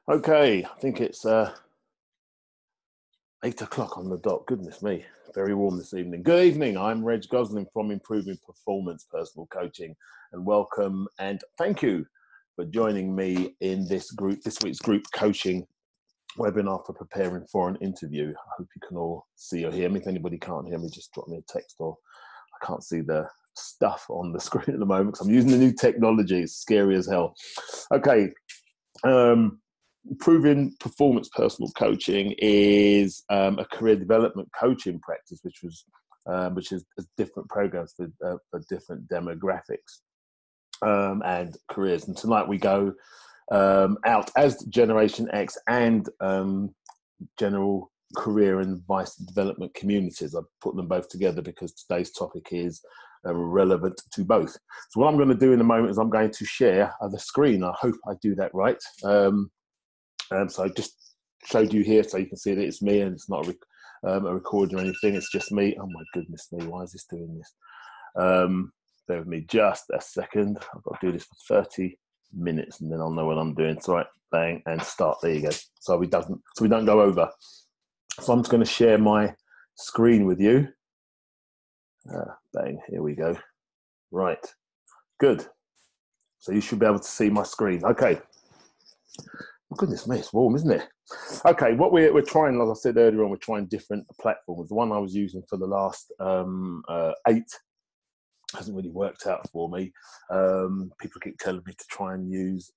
Okay, I think it's 8 o'clock on the dot. Goodness me, very warm this evening. Good evening. I'm Reg Gosling from Improving Performance Personal Coaching, and welcome and thank you for joining me in this week's group coaching webinar for preparing for an interview. I hope you can all see or hear me. If anybody can't hear me, just drop me a text, or I can't see the stuff on the screen at the moment because I'm using the new technology. It's scary as hell. Okay. Improving Performance Personal Coaching is a career development coaching practice, which is different programs for different demographics and careers. And tonight we go out as Generation X and general career and advice development communities. I've put them both together because today's topic is relevant to both. So what I'm going to do in a moment is I'm going to share the screen. I hope I do that right. So I just showed you here so you can see that it's me and it's not a recording or anything. It's just me. Oh my goodness me, why is this doing this? Bear with me just a second. I've got to do this for 30 minutes and then I'll know what I'm doing. So right, bang, and start. There you go. So we don't go over. So I'm just going to share my screen with you. Bang, here we go. Right, good. So you should be able to see my screen. Okay. Oh, goodness me, it's warm, isn't it? Okay, what we're trying, like I said earlier on, we're trying different platforms. The one I was using for the last 8 hasn't really worked out for me. People keep telling me to try and use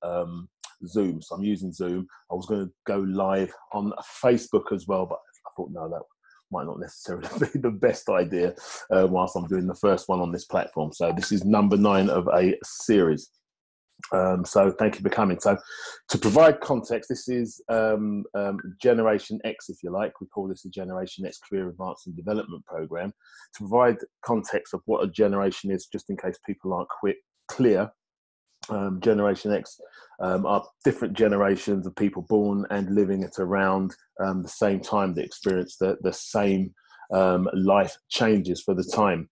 Zoom, so I'm using Zoom. I was going to go live on Facebook as well, but I thought, no, that might not necessarily be the best idea whilst I'm doing the first one on this platform. So this is number 9 of a series. So thank you for coming. So to provide context, this is Generation X, if you like. We call this the Generation X Career Advance and Development Program. To provide context of what a generation is, just in case people aren't clear, Generation X are different generations of people born and living at around the same time that experience the same life changes for the time.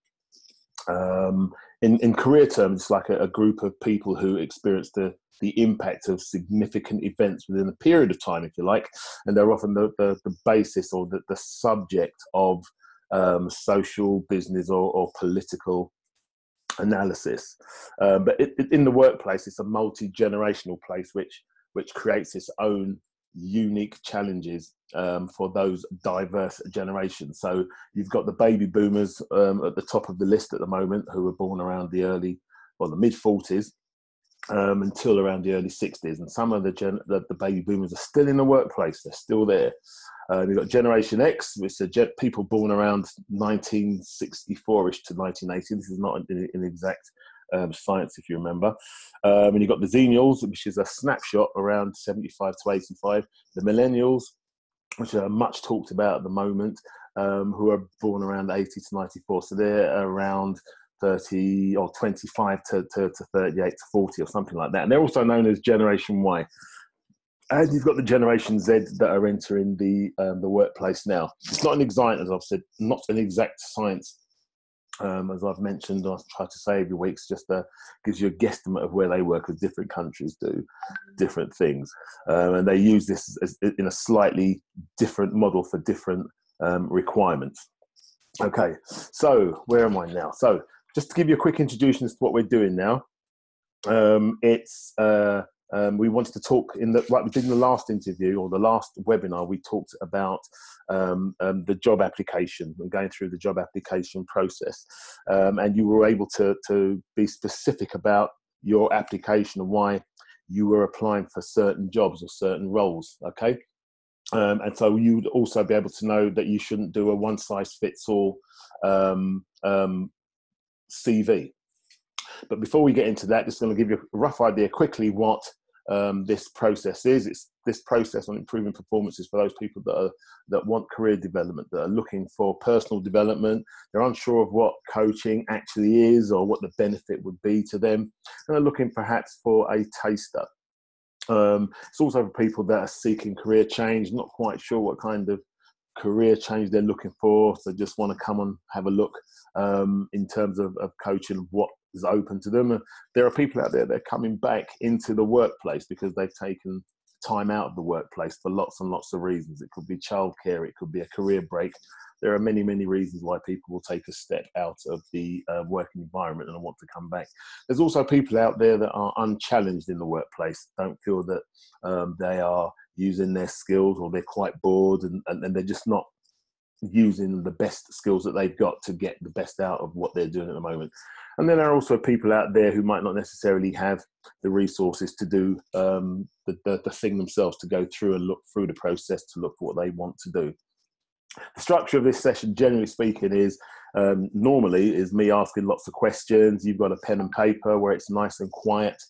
In career terms, it's like a group of people who experience the impact of significant events within a period of time, if you like, and they're often the basis or the subject of social, business, or political analysis. But in the workplace, it's a multi-generational place which creates its own unique challenges for those diverse generations. So you've got the baby boomers at the top of the list at the moment, who were born around the mid-40s until around the early 60s, and some of the baby boomers are still in the workplace. They're still there. You've got Generation X, which are people born around 1964ish to 1980. This is not an exact science, if you remember. And you've got the Xennials, which is a snapshot around 75 to 85. The Millennials, which are much talked about at the moment, who are born around 80 to 94. So they're around 30 or 25 to 38 to 40 or something like that. And they're also known as Generation Y. And you've got the Generation Z that are entering the workplace now. It's not an exact, as I've said, not an exact science. As I've mentioned, I try to say every week, it's just gives you a guesstimate of where they work, because different countries do different things. And they use this in a slightly different model for different requirements. Okay, so where am I now? So just to give you a quick introduction as to what we're doing now. We wanted to talk like we did in the last interview or the last webinar. We talked about the job application and going through the job application process, and you were able to be specific about your application and why you were applying for certain jobs or certain roles. Okay, and so you'd also be able to know that you shouldn't do a one-size-fits-all CV. But before we get into that, just going to give you a rough idea quickly what this process is. This process on improving performance is for those people that want career development, that are looking for personal development. They're unsure of what coaching actually is or what the benefit would be to them, and are looking perhaps for a taster. It's also for people that are seeking career change, not quite sure what kind of career change they're looking for, so just want to come and have a look in terms of coaching, what is open to them. There are people out there that are coming back into the workplace because they've taken time out of the workplace for lots and lots of reasons. It could be childcare, it could be a career break. There are many, many reasons why people will take a step out of the working environment and want to come back. There's also people out there that are unchallenged in the workplace, don't feel that they are using their skills, or they're quite bored, and they're just not using the best skills that they've got to get the best out of what they're doing at the moment. And then there are also people out there who might not necessarily have the resources to do the thing themselves, to go through and look through the process to look for what they want to do. The structure of this session, generally speaking, is normally is me asking lots of questions. You've got a pen and paper where it's nice and quiet,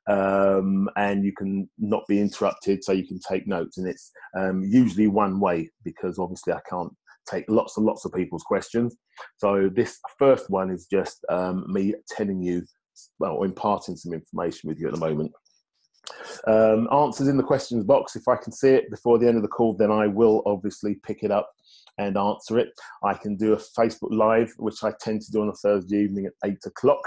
and you can not be interrupted, so you can take notes. And it's usually one way, because obviously I can't take lots and lots of people's questions. So this first one is just me telling you, well, imparting some information with you at the moment. Answers in the questions box. If I can see it before the end of the call, then I will obviously pick it up and answer it. I can do a Facebook Live, which I tend to do on a Thursday evening at 8 o'clock.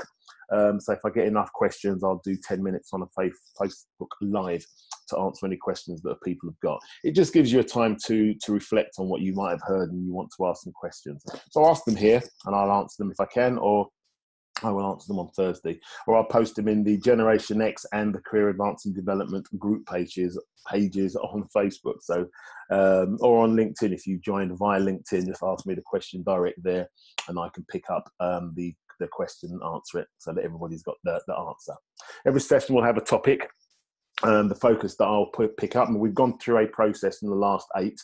So if I get enough questions, I'll do 10 minutes on a Facebook Live to answer any questions that people have got. It just gives you a time to reflect on what you might have heard and you want to ask some questions. So I'll ask them here and I'll answer them if I can, or I will answer them on Thursday, or I'll post them in the Generation X and the Career Advancing Development group pages on Facebook. So, or on LinkedIn. If you joined via LinkedIn, just ask me the question direct there, and I can pick up the question and answer it, so that everybody's got the answer. Every session will have a topic, the focus that I'll pick up, and we've gone through a process in the last 8,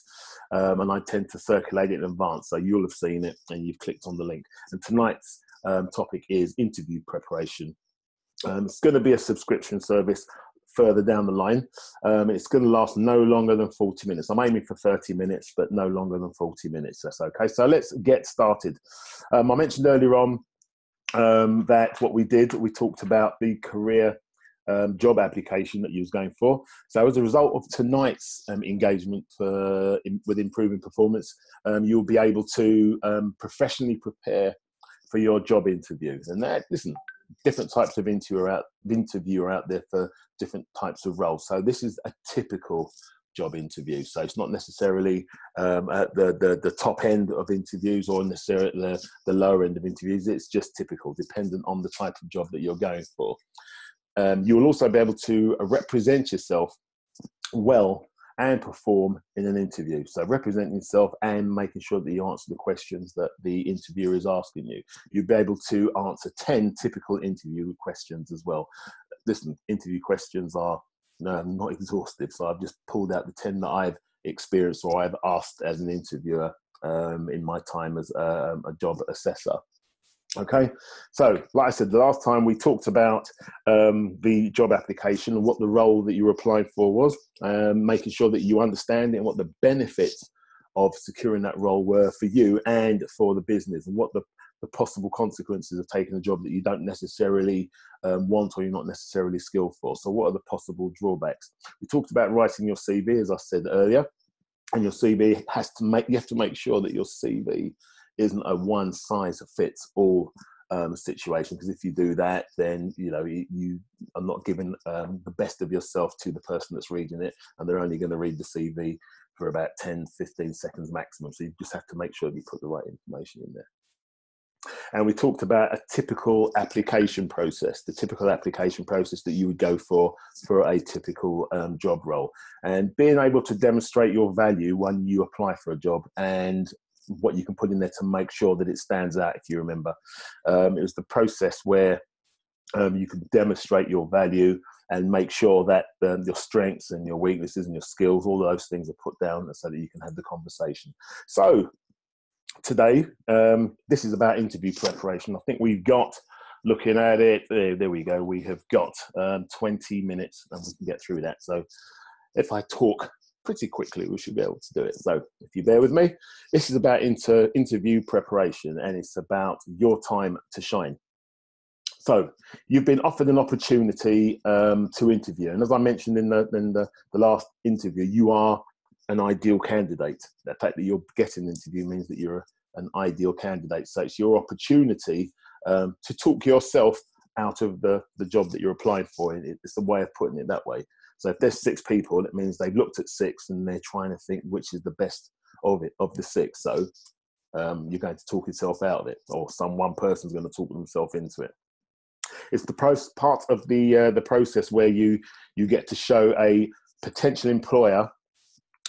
and I tend to circulate it in advance, so you'll have seen it and you've clicked on the link. And tonight's topic is interview preparation. It's going to be a subscription service further down the line. It's going to last no longer than 40 minutes. I'm aiming for 30 minutes, but no longer than 40 minutes. That's okay. So let's get started. I mentioned earlier on that what we did, we talked about the career job application that you was going for. So as a result of tonight's engagement with improving performance, you'll be able to professionally prepare for your job interviews. And that, listen, different types of interview are out there for different types of roles. So this is a typical job interview. So it's not necessarily at the top end of interviews, or necessarily at the lower end of interviews. It's just typical, dependent on the type of job that you're going for. You will also be able to represent yourself well and perform in an interview. So representing yourself and making sure that you answer the questions that the interviewer is asking you. You'll be able to answer 10 typical interview questions as well. Listen, interview questions are not exhaustive, so I've just pulled out the 10 that I've experienced or I've asked as an interviewer in my time as a job assessor. Okay, so like I said, the last time we talked about the job application and what the role that you were applying for was, making sure that you understand it and what the benefits of securing that role were for you and for the business, and what the possible consequences of taking a job that you don't necessarily want, or you're not necessarily skilled for. So what are the possible drawbacks? We talked about writing your CV, as I said earlier, and your CV you have to make sure that your CV isn't a one size fits all situation, because if you do that, then you are not giving the best of yourself to the person that's reading it, and they're only going to read the CV for about 10-15 seconds maximum. So you just have to make sure that you put the right information in there. And we talked about a typical application process, the typical application process that you would go for a typical job role, and being able to demonstrate your value when you apply for a job, and what you can put in there to make sure that it stands out. If you remember, it was the process where you can demonstrate your value and make sure that your strengths and your weaknesses and your skills, all of those things are put down so that you can have the conversation. So today, this is about interview preparation. I think we've got, looking at it, there we go, we have got 20 minutes and we can get through that. So if I talk pretty quickly, we should be able to do it. So if you bear with me, this is about interview preparation, and it's about your time to shine. So you've been offered an opportunity to interview, and as I mentioned in the last interview, you are an ideal candidate. The fact that you're getting an interview means that you're an ideal candidate. So it's your opportunity to talk yourself out of the job that you're applying for. It's a way of putting it that way. So if there's 6 people, it means they've looked at 6 and they're trying to think which is the best of the 6. So you're going to talk yourself out of it, or one person's going to talk themselves into it. It's the part of the process where you get to show a potential employer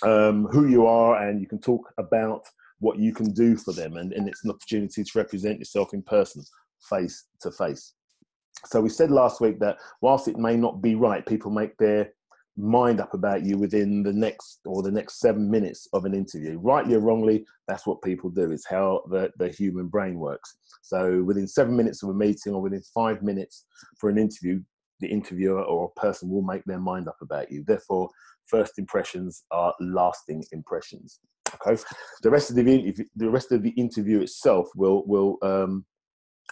who you are, and you can talk about what you can do for them, and it's an opportunity to represent yourself in person, face to face. So we said last week that whilst it may not be right, people make their mind up about you within the next 7 minutes of an interview. Rightly or wrongly, that's what people do. It's how the human brain works. So within 7 minutes of a meeting, or within 5 minutes for an interview, the interviewer or a person will make their mind up about you. Therefore, first impressions are lasting impressions. Okay, the rest of the interview itself will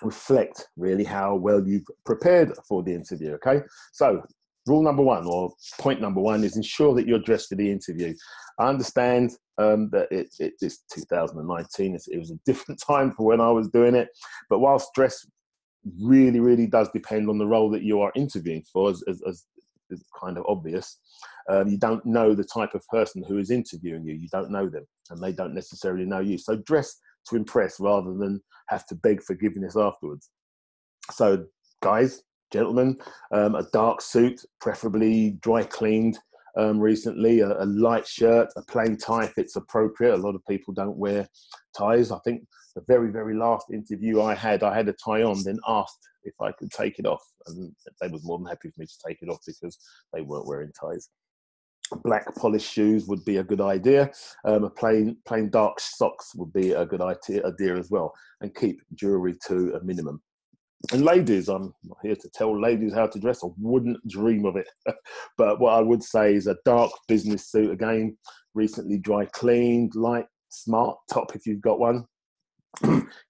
reflect really how well you've prepared for the interview. Okay, so rule number 1, or point number 1, is ensure that you're dressed for the interview. I understand that it's 2019. It was a different time for when I was doing it, but whilst dress really, really does depend on the role that you are interviewing for, as is kind of obvious. You don't know the type of person who is interviewing you. You don't know them, and they don't necessarily know you. So dress to impress rather than have to beg forgiveness afterwards. So guys, gentlemen, a dark suit, preferably dry cleaned recently, a light shirt, a plain tie if it's appropriate. A lot of people don't wear ties. I think the very, very last interview I had a tie on, then asked if I could take it off, and they was more than happy for me to take it off because they weren't wearing ties. Black polished shoes would be a good idea. A plain dark socks would be a good idea as well, and keep jewelry to a minimum. And ladies, I'm not here to tell ladies how to dress. I wouldn't dream of it. But what I would say is a dark business suit, again, recently dry cleaned, light, smart top if you've got one.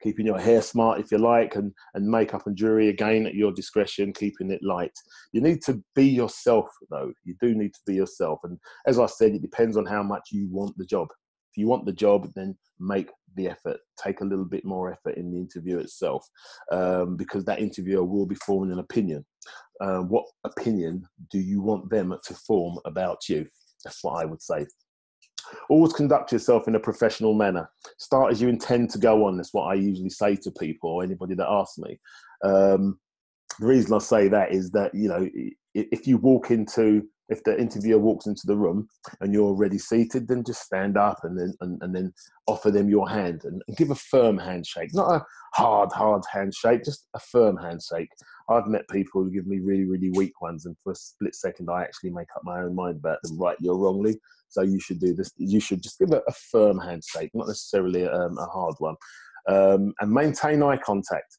Keeping your hair smart if you like, and makeup and jewelry, again, at your discretion, keeping it light. You need to be yourself, though. You do need to be yourself. And as I said, it depends on how much you want the job. If you want the job, then make the effort. Take a little bit more effort in the interview itself, because that interviewer will be forming an opinion. What opinion do you want them to form about you? That's what I would say. Always conduct yourself in a professional manner. Start as you intend to go on. That's what I usually say to people, or anybody that asks me. The reason I say that is that, you know, if the interviewer walks into the room and you're already seated, then just stand up and then offer them your hand and give a firm handshake, not a hard handshake, just a firm handshake. I've met people who give me really, really weak ones, and for a split second, I actually make up my own mind about them, rightly or wrongly. So you should do this. You should just give a firm handshake, not necessarily a hard one, and maintain eye contact.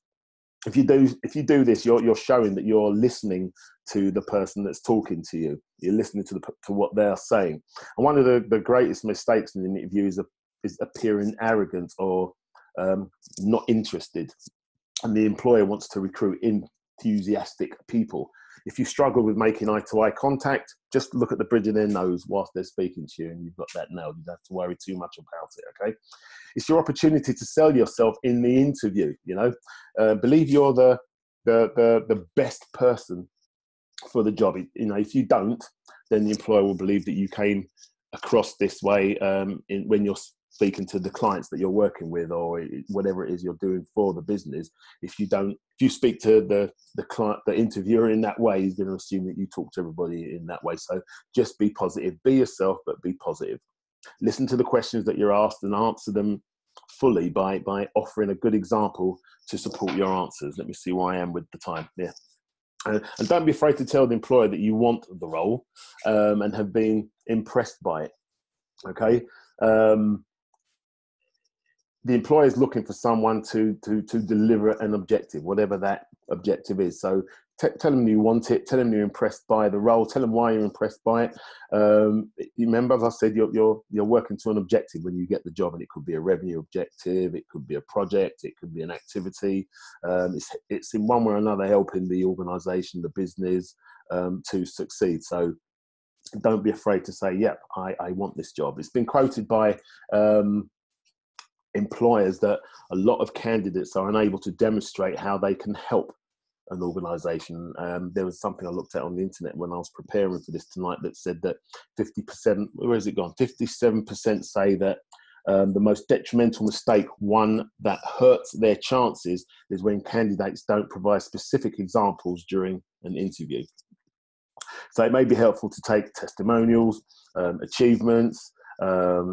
If you do this, you're showing that you're listening to the person that's talking to you. You're listening to what they're saying. And one of the greatest mistakes in an interview is appearing arrogant or not interested. And the employer wants to recruit enthusiastic people. If you struggle with making eye-to-eye contact, just look at the bridge of their nose whilst they're speaking to you, and you've got that nailed. You don't have to worry too much about it, okay? It's your opportunity to sell yourself in the interview, you know? Believe you're the best person for the job. You know, if you don't, then the employer will believe that you came across this way when you're speaking to the clients that you're working with, or whatever it is you're doing for the business. If you speak to the client, the interviewer, in that way, he's going to assume that you talk to everybody in that way. So just be positive, be yourself, but be positive. Listen to the questions that you're asked and answer them fully by offering a good example to support your answers. Let me see where I am with the time. Yeah. And don't be afraid to tell the employer that you want the role and have been impressed by it. Okay. The employer is looking for someone to deliver an objective, whatever that objective is. So tell them you want it. Tell them you're impressed by the role. Tell them why you're impressed by it. Remember, as I said, you're working to an objective when you get the job, and it could be a revenue objective, it could be a project, it could be an activity. It's in one way or another helping the organisation, the business, to succeed. So don't be afraid to say, "Yep, I want this job." It's been quoted by employers that a lot of candidates are unable to demonstrate how they can help an organisation. There was something I looked at on the internet when I was preparing for this tonight that said that 50%, where has it gone? 57% say that the most detrimental mistake, one that hurts their chances, is when candidates don't provide specific examples during an interview. So it may be helpful to take testimonials, achievements,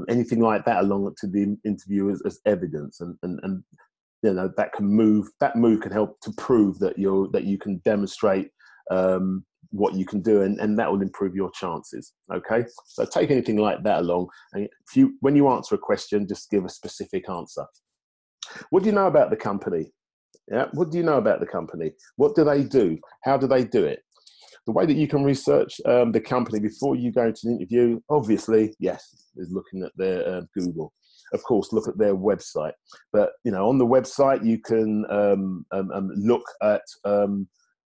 anything like that along to the interviewers as evidence, and you know, that move can help to prove that you can demonstrate what you can do, and that will improve your chances. Okay, so take anything like that along, and when you answer a question, just give a specific answer. What do you know about the company? Yeah, what do you know about the company? What do they do? How do they do it? The way that you can research the company before you go to an interview, obviously, yes, is looking at their Google. Of course, look at their website. But you know, on the website, you can look at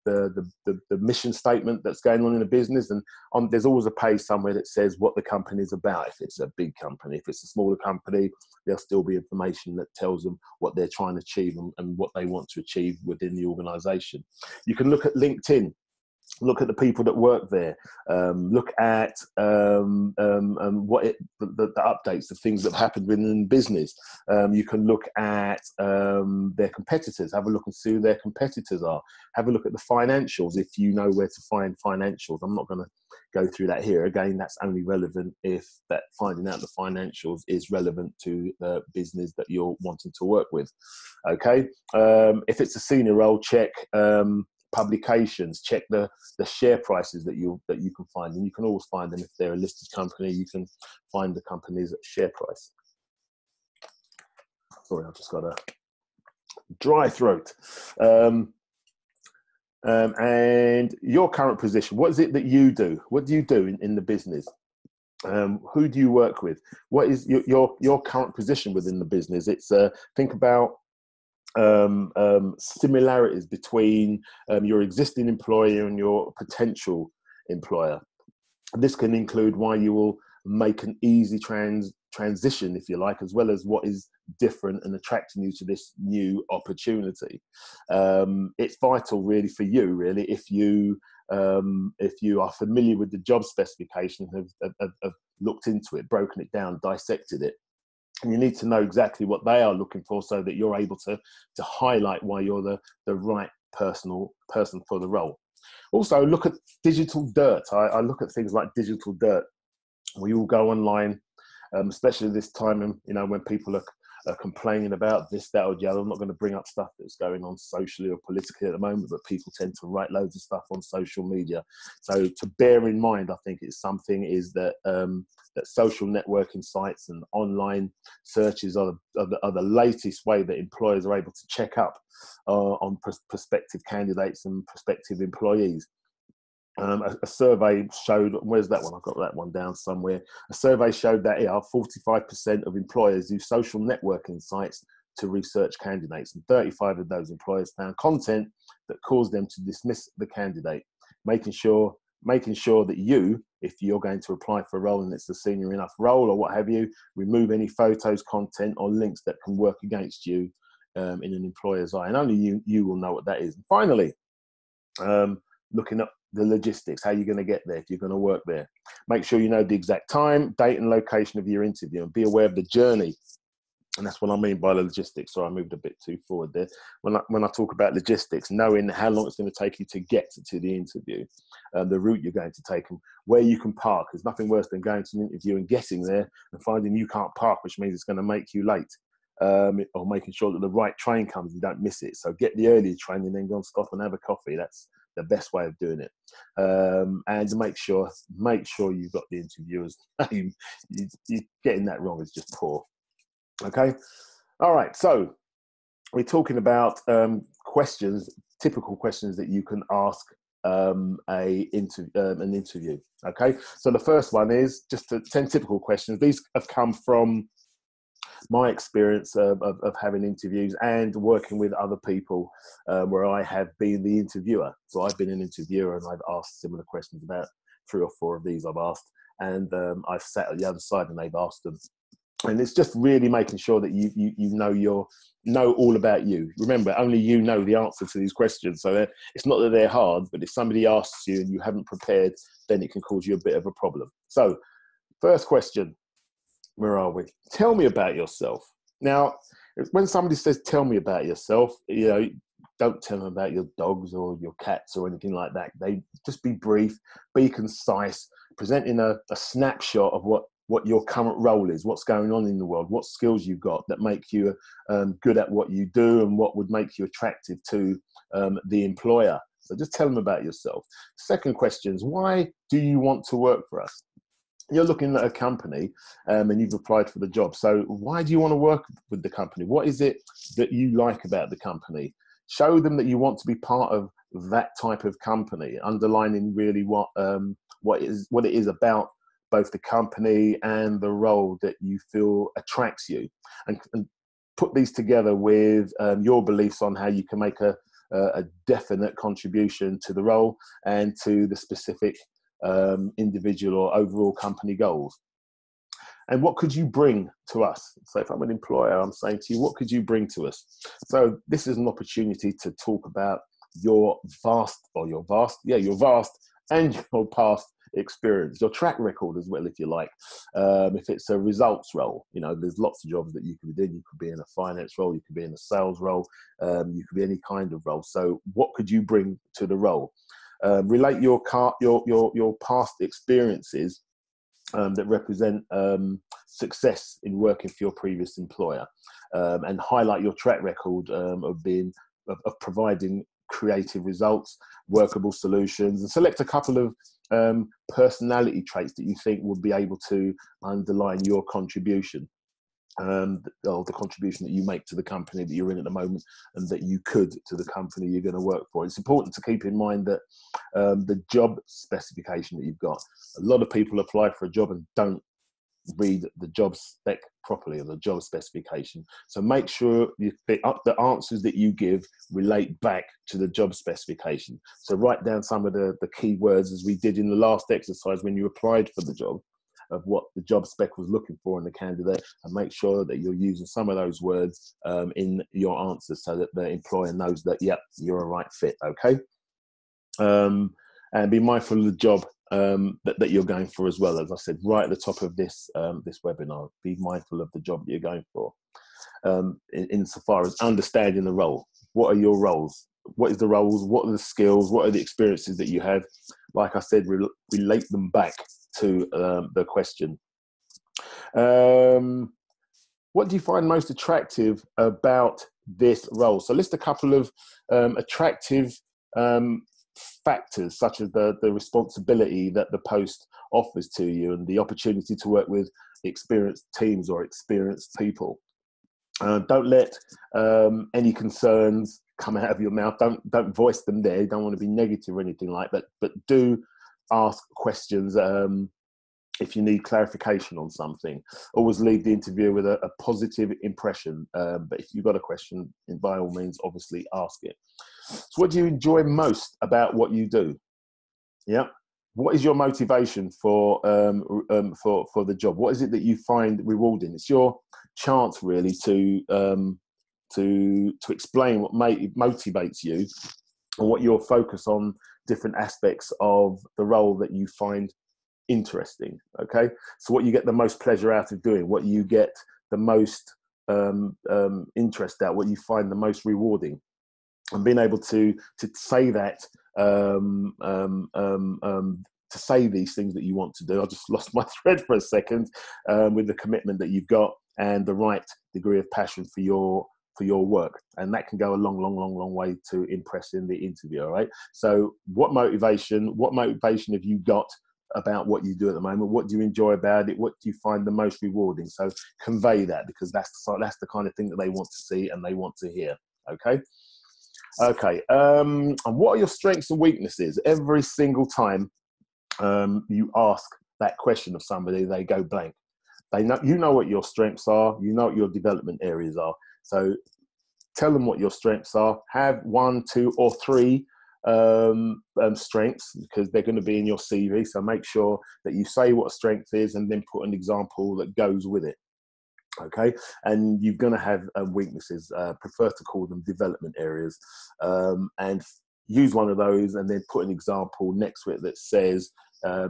the mission statement that's going on in the business, and there's always a page somewhere that says what the company is about. If it's a big company, if it's a smaller company, there'll still be information that tells them what they're trying to achieve and what they want to achieve within the organization. You can look at LinkedIn. Look at the people that work there. Look at the updates of things that have happened within business. You can look at their competitors. Have a look and see who their competitors are. Have a look at the financials if you know where to find financials. I'm not going to go through that here. Again, that's only relevant if that finding out the financials is relevant to the business that you're wanting to work with. Okay. If it's a senior role, check publications, check the share prices that you can find, and you can always find them if they're a listed company. You can find the company's share price. Sorry, I've just got a dry throat. And your current position, what is it that you do? What do you do in the business? Who do you work with? What is your current position within the business? It's think about similarities between your existing employer and your potential employer. This can include why you will make an easy transition, if you like, as well as what is different and attracting you to this new opportunity. It's vital, really, for you, really, if you are familiar with the job specification, have looked into it, broken it down, dissected it. And you need to know exactly what they are looking for so that you're able to highlight why you're the right person for the role. Also, look at digital dirt. I look at things like digital dirt. We all go online, especially this time, and you know, when people are complaining about this, that, or the other. I'm not going to bring up stuff that's going on socially or politically at the moment, but people tend to write loads of stuff on social media. So to bear in mind, I think it's something is that that social networking sites and online searches are the latest way that employers are able to check up on prospective candidates and prospective employees. A survey showed, where's that one? I've got that one down somewhere. A survey showed that 45% of employers use social networking sites to research candidates, and 35 of those employers found content that caused them to dismiss the candidate. Making sure that you, if you're going to apply for a role and it's a senior enough role or what have you, remove any photos, content, or links that can work against you in an employer's eye, and only you will know what that is. And finally, looking up the logistics, how you're going to get there if you're going to work there. Make sure you know the exact time, date, and location of your interview, and be aware of the journey. And that's what I mean by the logistics. So I moved a bit too forward there. When I talk about logistics, knowing how long it's going to take you to get to the interview, the route you're going to take, and where you can park. There's nothing worse than going to an interview and getting there and finding you can't park, which means it's going to make you late. Or making sure that the right train comes and you don't miss it. So get the early train and then go and stop and have a coffee. That's the best way of doing it. And to make sure you've got the interviewer's name. You getting that wrong is just poor. Okay. All right. So we're talking about questions, typical questions that you can ask an interview. Okay. So the first one is just 10 typical questions. These have come from my experience of having interviews and working with other people where I have been the interviewer. So I've been an interviewer and I've asked similar questions. About 3 or 4 of these I've asked, and I've sat at the other side and they've asked them. And it's just really making sure that you know all about you. Remember, only you know the answer to these questions. So it's not that they're hard, but if somebody asks you and you haven't prepared, then it can cause you a bit of a problem. So first question, where are we? Tell me about yourself. Now, when somebody says, tell me about yourself, you know, don't tell them about your dogs or your cats or anything like that. They just be brief, be concise, presenting a snapshot of what your current role is, what's going on in the world, what skills you've got that make you good at what you do, and what would make you attractive to the employer. So just tell them about yourself. Second question is, why do you want to work for us? You're looking at a company and you've applied for the job. So why do you want to work with the company? What is it that you like about the company? Show them that you want to be part of that type of company, underlining really what it is about both the company and the role that you feel attracts you, and put these together with your beliefs on how you can make a definite contribution to the role and to the specific individual or overall company goals. And what could you bring to us? So if I'm an employer, I'm saying to you, what could you bring to us? So this is an opportunity to talk about your vast and your past experience, your track record as well, if you like. If it's a results role, you know, there's lots of jobs that you could be in. You could be in a finance role, you could be in a sales role, you could be any kind of role. So what could you bring to the role? Relate your past experiences that represent success in working for your previous employer, and highlight your track record of providing creative results, workable solutions, and select a couple of personality traits that you think would be able to underline your contribution, or the contribution that you make to the company that you're in at the moment, and that you could to the company you're going to work for. It's important to keep in mind that the job specification that you've got, a lot of people apply for a job and don't read the job spec properly, or the job specification. So make sure the answers that you give relate back to the job specification. So write down some of the key words, as we did in the last exercise when you applied for the job, of what the job spec was looking for in the candidate, and make sure that you're using some of those words in your answers, so that the employer knows that, yep, you're a right fit. Okay. And be mindful of the job that you're going for as well. As I said, right at the top of this webinar, be mindful of the job that you're going for. Insofar as understanding the role, what are your roles? What is the roles? What are the skills? What are the experiences that you have? Like I said, relate them back to the question. What do you find most attractive about this role? So list a couple of attractive factors, such as the responsibility that the post offers to you, and the opportunity to work with experienced teams or experienced people. Don't let any concerns come out of your mouth. Don't voice them there. You don't want to be negative or anything like that, but do ask questions if you need clarification on something. Always leave the interview with a positive impression, but if you've got a question, by all means, obviously ask it. So what do you enjoy most about what you do? Yeah. What is your motivation for the job? What is it that you find rewarding? It's your chance really to explain what motivates you, and what your focus on different aspects of the role that you find interesting. Okay, so what you get the most pleasure out of doing, what you get the most interest out, what you find the most rewarding, and being able to say that, to say these things that you want to do. I just lost my thread for a second, with the commitment that you've got and the right degree of passion for your work, and that can go a long way to impressing the interview. All right, so what motivation have you got about what you do at the moment? What do you enjoy about it? What do you find the most rewarding? So convey that, because that's the kind of thing that they want to see and they want to hear. Okay. And what are your strengths and weaknesses? Every single time you ask that question of somebody, they go blank. You know what your strengths are. You know what your development areas are. So tell them what your strengths are. Have 1, 2, or 3 strengths, because they're going to be in your CV. So make sure that you say what a strength is, and then put an example that goes with it. Okay, and you're going to have weaknesses. Prefer to call them development areas, and use one of those, and then put an example next to it that says,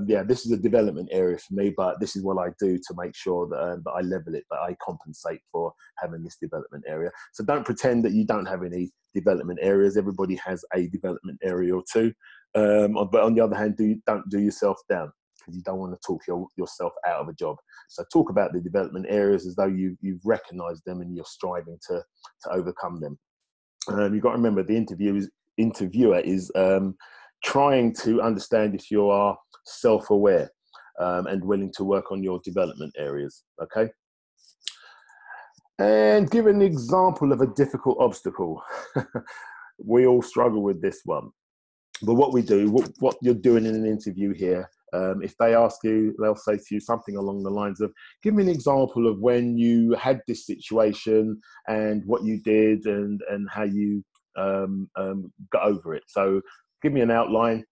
"Yeah, this is a development area for me, but this is what I do to make sure that I level it, that I compensate for having this development area." So don't pretend that you don't have any development areas. Everybody has a development area or two, but on the other hand, don't do yourself down, because you don't want to talk yourself out of a job. So talk about the development areas as though you've recognised them and you're striving to overcome them. You've got to remember, the interviewer is trying to understand if you are self-aware and willing to work on your development areas. Okay. And give an example of a difficult obstacle. We all struggle with this one. But what we do, what you're doing in an interview here, if they ask you, they'll say to you something along the lines of, give me an example of when you had this situation and what you did and how you got over it. So give me an outline,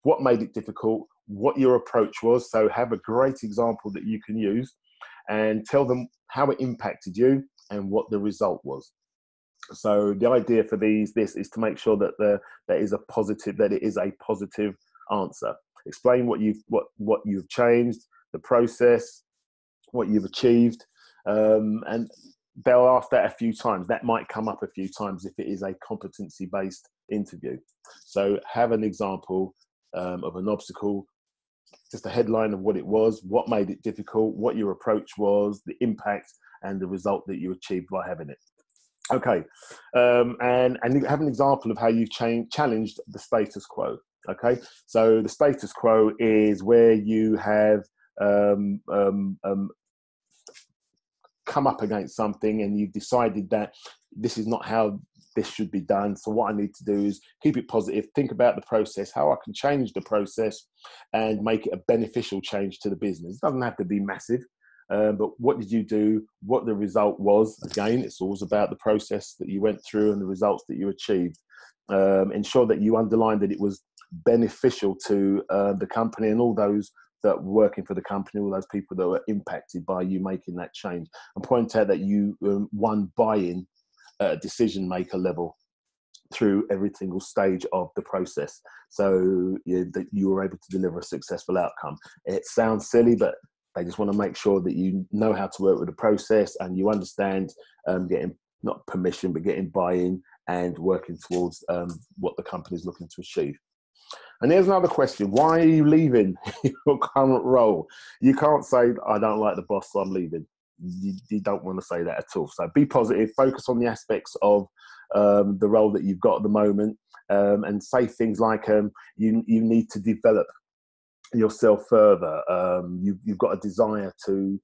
what made it difficult, what your approach was. So have a great example that you can use, and tell them how it impacted you and what the result was. So the idea for this is to make sure that it is a positive answer. Explain what you've changed, the process, what you've achieved, and they'll ask that a few times. That might come up a few times if it is a competency-based interview. So have an example of an obstacle, just a headline of what it was, what made it difficult, what your approach was, the impact, and the result that you achieved by having it. Okay, and have an example of how you've challenged the status quo. Okay, so the status quo is where you have come up against something and you've decided that this is not how this should be done. So what I need to do is keep it positive, think about the process, how I can change the process and make it a beneficial change to the business. It doesn't have to be massive. But what did you do? What the result was? Again, it's always about the process that you went through and the results that you achieved. Ensure that you underline that it was beneficial to the company and all those that were working for the company, all those people that were impacted by you making that change, and point out that you won buy-in at a decision maker level through every single stage of the process, so that you were able to deliver a successful outcome. It sounds silly, but they just want to make sure that you know how to work with the process and you understand getting not permission, but getting buy-in and working towards what the company is looking to achieve. And here's another question. Why are you leaving your current role? You can't say, I don't like the boss, so I'm leaving. You don't want to say that at all. So be positive, focus on the aspects of the role that you've got at the moment, and say things like you need to develop yourself further. You've got a desire to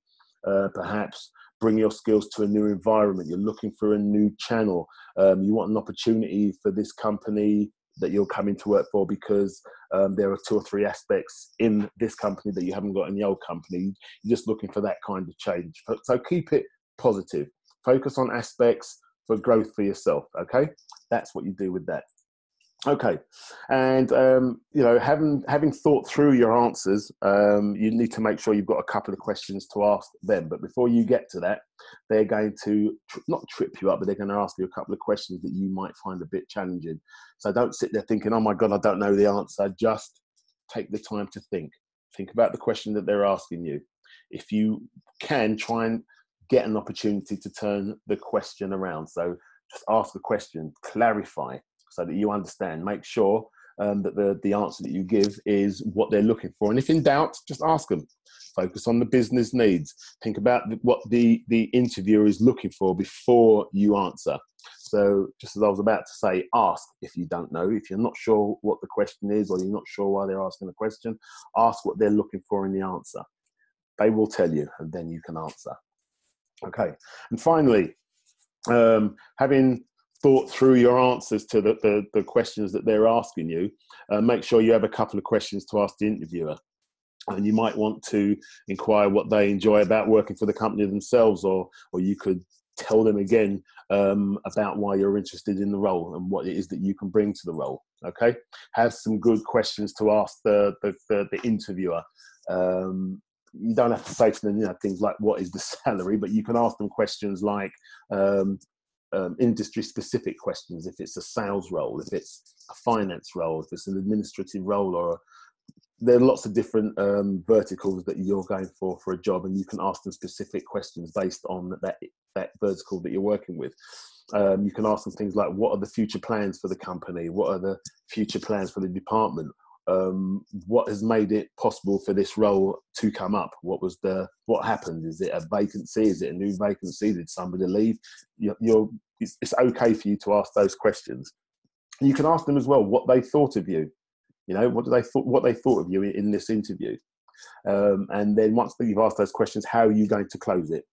perhaps bring your skills to a new environment. You're looking for a new channel. You want an opportunity for this company that you're coming to work for because there are 2 or 3 aspects in this company that you haven't got in the old company. You're just looking for that kind of change. So keep it positive. Focus on aspects for growth for yourself. Okay, that's what you do with that. Okay, and having thought through your answers, you need to make sure you've got a couple of questions to ask them. But before you get to that, they're going to not trip you up, but they're going to ask you a couple of questions that you might find a bit challenging. So don't sit there thinking, "Oh my God, I don't know the answer." Just take the time to think. Think about the question that they're asking you. If you can, try and get an opportunity to turn the question around. So just ask the question, clarify, so that you understand. Make sure that the answer that you give is what they're looking for. And if in doubt, just ask them. Focus on the business needs. Think about what the interviewer is looking for before you answer. So just as I was about to say, ask if you don't know. If you're not sure what the question is, or you're not sure why they're asking the question, ask what they're looking for in the answer. They will tell you, and then you can answer. Okay. And finally, having thought through your answers to the questions that they're asking you, make sure you have a couple of questions to ask the interviewer. And you might want to inquire what they enjoy about working for the company themselves, or you could tell them again about why you're interested in the role and what it is that you can bring to the role. Okay, have some good questions to ask the interviewer. you don't have to say to them, things like, what is the salary? But you can ask them questions like industry-specific questions, if it's a sales role, if it's a finance role, if it's an administrative role, or there are lots of different verticals that you're going for a job, and you can ask them specific questions based on that vertical that you're working with. You can ask them things like, what are the future plans for the company? What are the future plans for the department? What has made it possible for this role to come up? What happened? Is it a vacancy? Is it a new vacancy? Did somebody leave? It's okay for you to ask those questions. You can ask them as well what they thought of you. What they thought of you in this interview. And then once you've asked those questions, how are you going to close it?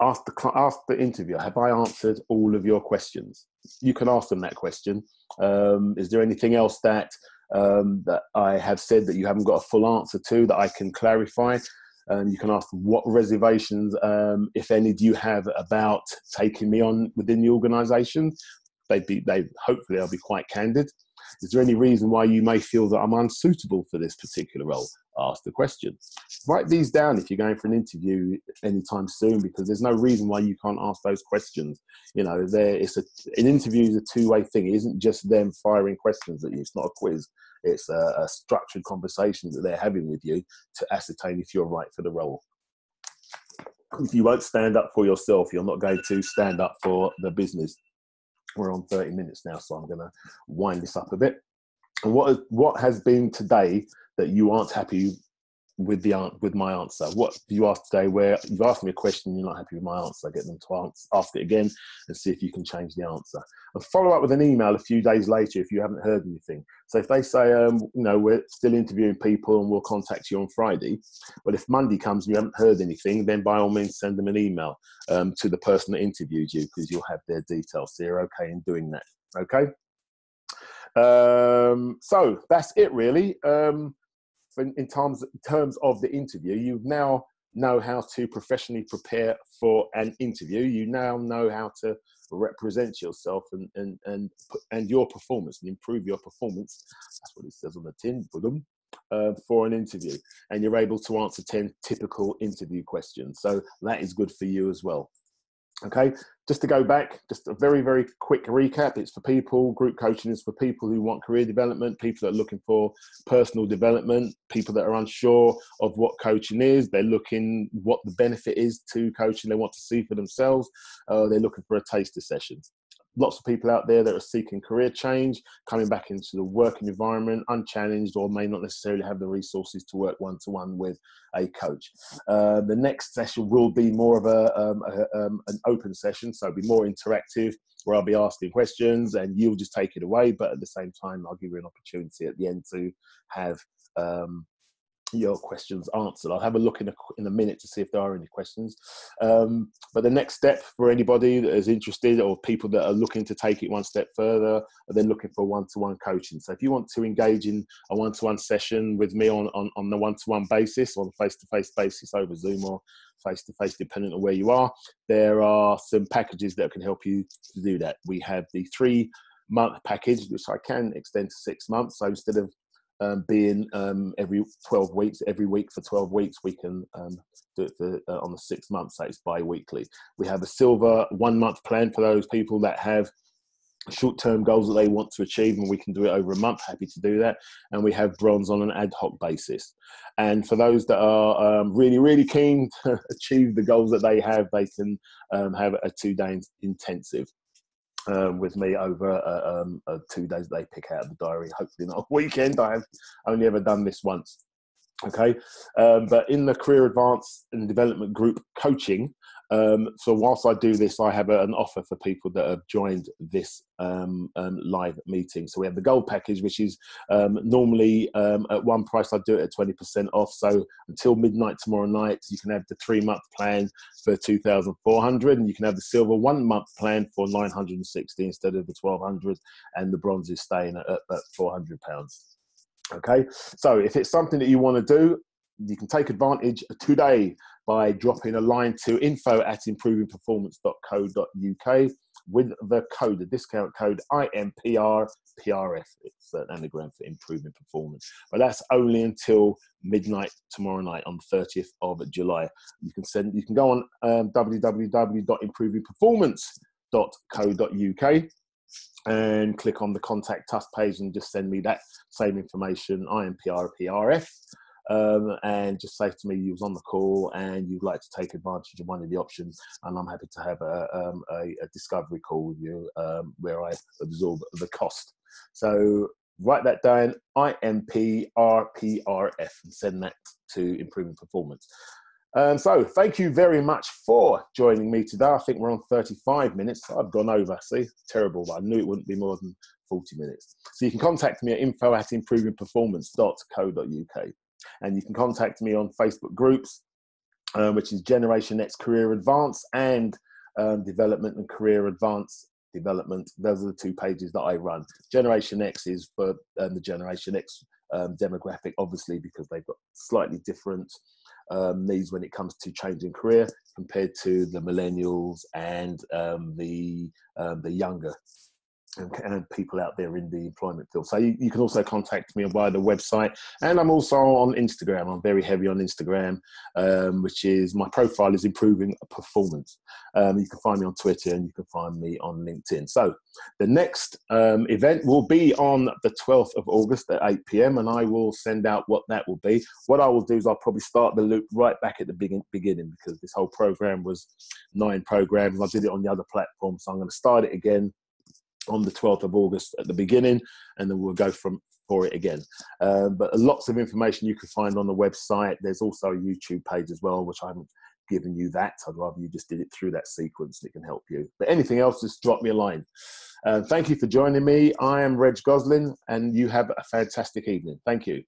Ask the interviewer, have I answered all of your questions? You can ask them that question. Is there anything else that I have said that you haven't got a full answer to that I can clarify? You can ask them, what reservations, if any, do you have about taking me on within the organisation? Hopefully they'll be quite candid. Is there any reason why you may feel that I'm unsuitable for this particular role? Ask the question. Write these down if you're going for an interview anytime soon, because there's no reason why you can't ask those questions. An interview is a two-way thing. It isn't just them firing questions at you. It's not a quiz. It's a structured conversation that they're having with you to ascertain if you're right for the role. If you won't stand up for yourself, you're not going to stand up for the business. We're on 30 minutes now, so I'm going to wind this up a bit. And what has been today that you aren't happy with my answer? What do you ask today where you've asked me a question and you're not happy with my answer? Get them to ask it again and see if you can change the answer. And follow up with an email a few days later if you haven't heard anything. So if they say, we're still interviewing people and we'll contact you on Friday, but if Monday comes and you haven't heard anything, then by all means send them an email to the person that interviewed you, because you'll have their details. So you're okay in doing that. Okay. So that's it really. In terms of the interview, you now know how to professionally prepare for an interview. You now know how to represent yourself and your performance and improve your performance. That's what it says on the tin, for an interview. And you're able to answer 10 typical interview questions. So that is good for you as well. Okay, just to go back, just a very, very quick recap. It's for people, group coaching is for people who want career development, people that are looking for personal development, people that are unsure of what coaching is. They're looking what the benefit is to coaching. They want to see for themselves. They're looking for a taster session. Lots of people out there that are seeking career change, coming back into the working environment, unchallenged, or may not necessarily have the resources to work one-to-one with a coach. The next session will be more of an open session, so it'll be more interactive, where I'll be asking questions and you'll just take it away. But at the same time, I'll give you an opportunity at the end to have your questions answered. I'll have a look in a minute to see if there are any questions. But the next step for anybody that is interested, or people that are looking to take it one step further, are then looking for one-to-one coaching. So if you want to engage in a one-to-one session with me on the one-to-one basis, on a face-to-face basis over Zoom or face-to-face, depending on where you are, there are some packages that can help you to do that. We have the 3-month package, which I can extend to 6 months. So instead of being every 12 weeks, every week for 12 weeks, we can do it on the 6 months, so it's bi-weekly. We have a silver 1-month plan for those people that have short-term goals that they want to achieve, and we can do it over a month. Happy to do that. And we have bronze on an ad hoc basis. And for those that are really, really keen to achieve the goals that they can have a 2-day intensive with me over 2 days they pick out of the diary. Hopefully not a weekend. I have only ever done this once. Okay, but in the Career Advance and Development Group coaching, so whilst I do this, I have an offer for people that have joined this live meeting. So we have the gold package, which is normally at one price. I do it at 20% off. So until midnight tomorrow night, you can have the 3-month plan for 2,400, and you can have the silver 1-month plan for 960 instead of the 1,200, and the bronze is staying at £400. Okay, so if it's something that you want to do, you can take advantage today by dropping a line to info@improvingperformance.co.uk. with the code, the discount code IMPRPRF. It's an anagram for improving performance. But that's only until midnight tomorrow night on the 30th of July. You can go on www.improvingperformance.co.uk and click on the contact us page and just send me that same information, IMPRPRF. And just say to me you was on the call and you'd like to take advantage of one of the options, and I'm happy to have a discovery call with you where I absorb the cost. So write that down, IMPRPRF, and send that to Improving Performance. So thank you very much for joining me today. I think we're on 35 minutes. I've gone over. See, terrible, but I knew it wouldn't be more than 40 minutes. So you can contact me at info@improvingperformance.co.uk. And you can contact me on Facebook groups, which is Generation X Career Advance and Development and Career Advance Development. Those are the two pages that I run. Generation X is for the Generation X demographic, obviously, because they've got slightly different needs when it comes to changing career compared to the millennials and the younger and people out there in the employment field. So you can also contact me via the website, and I'm also on Instagram. I'm very heavy on Instagram, which is, my profile is Improving Performance. You can find me on Twitter and you can find me on LinkedIn. So the next event will be on the 12th of August at 8 p.m. and I will send out what that will be. What I will do is I'll probably start the loop right back at the beginning, because this whole program was 9 programs. I did it on the other platform, so I'm going to start it again on the 12th of August at the beginning, and then we'll go for it again. But lots of information you can find on the website. There's also a YouTube page as well, which I haven't given you that. I'd rather you just did it through that sequence. It can help you. But anything else, just drop me a line. Thank you for joining me. I am Reg Goslin, and you have a fantastic evening. Thank you.